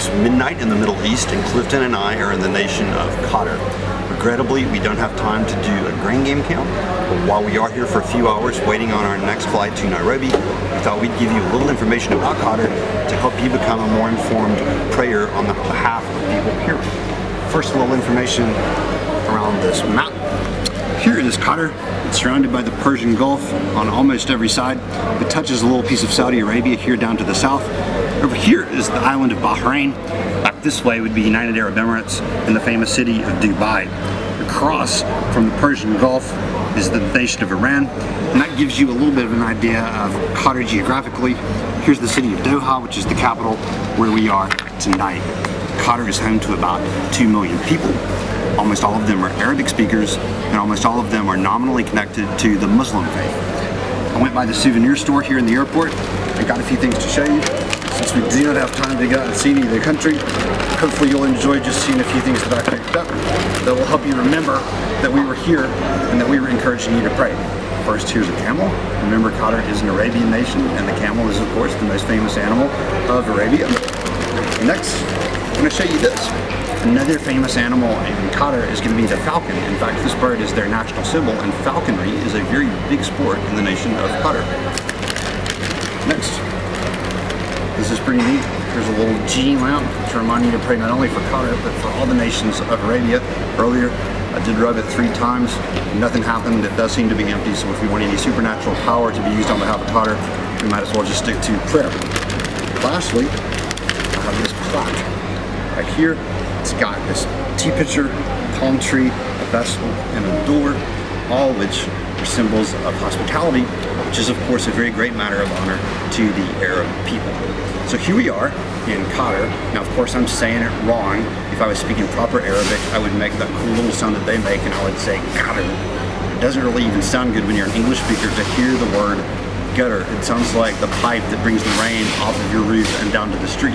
It's midnight in the Middle East, and Clifton and I are in the nation of Qatar. Regrettably, we don't have time to do a grain game count, but while we are here for a few hours waiting on our next flight to Nairobi, we thought we'd give you a little information about Qatar to help you become a more informed prayer on the behalf of people here. First, a little information around this map. Here is Qatar. It's surrounded by the Persian Gulf on almost every side. It touches a little piece of Saudi Arabia here down to the south. Over here is the island of Bahrain. Back this way would be United Arab Emirates and the famous city of Dubai. Across from the Persian Gulf is the nation of Iran, and that gives you a little bit of an idea of Qatar geographically. Here's the city of Doha, which is the capital where we are tonight. Qatar is home to about 2 million people. Almost all of them are Arabic speakers, and almost all of them are nominally connected to the Muslim faith. I went by the souvenir store here in the airport and got a few things to show you. Since we do not have time to go out and see any of the country, hopefully you'll enjoy just seeing a few things that I picked up that will help you remember that we were here and that we were encouraging you to pray. First, here's a camel. Remember, Qatar is an Arabian nation, and the camel is, of course, the most famous animal of Arabia. Next, I'm going to show you this. Another famous animal in Qatar is going to be the falcon. In fact, this bird is their national symbol, and falconry is a very big sport in the nation of Qatar. Next, this is pretty neat. There's a little G lamp to remind you to pray not only for Qatar, but for all the nations of Arabia. Earlier, I did rub it 3 times. Nothing happened. It does seem to be empty, so if we want any supernatural power to be used on behalf of Qatar, we might as well just stick to prayer. Lastly, I have this plaque right here. It's got this tea pitcher, palm tree, a vessel, and a door, all of which are symbols of hospitality, which is of course a very great matter of honor to the Arab people. So here we are in Qatar. Now of course I'm saying it wrong. If I was speaking proper Arabic, I would make that cool little sound that they make, and I would say Qatar. It doesn't really even sound good when you're an English speaker to hear the word gutter. It sounds like the pipe that brings the rain off of your roof and down to the street.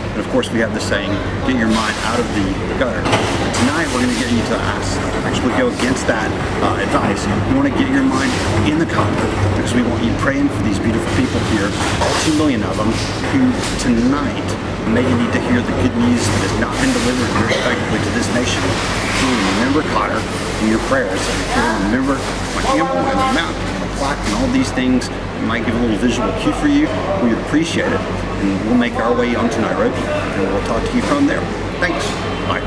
And of course we have the saying, get your mind out of the gutter. And tonight we're going to get you to actually go against that advice. We want to get your mind in the Qatar, because we want you praying for these beautiful people here, all 2 million of them, who tonight maybe need to hear the good news that has not been delivered very effectively to this nation. You will remember Qatar in your prayers, and if you will remember my camel and the map and the plaque and all these things, it might give a little visual cue for you. We would appreciate it. And we'll make our way onto Nairobi, and we'll talk to you from there. Thanks. Bye.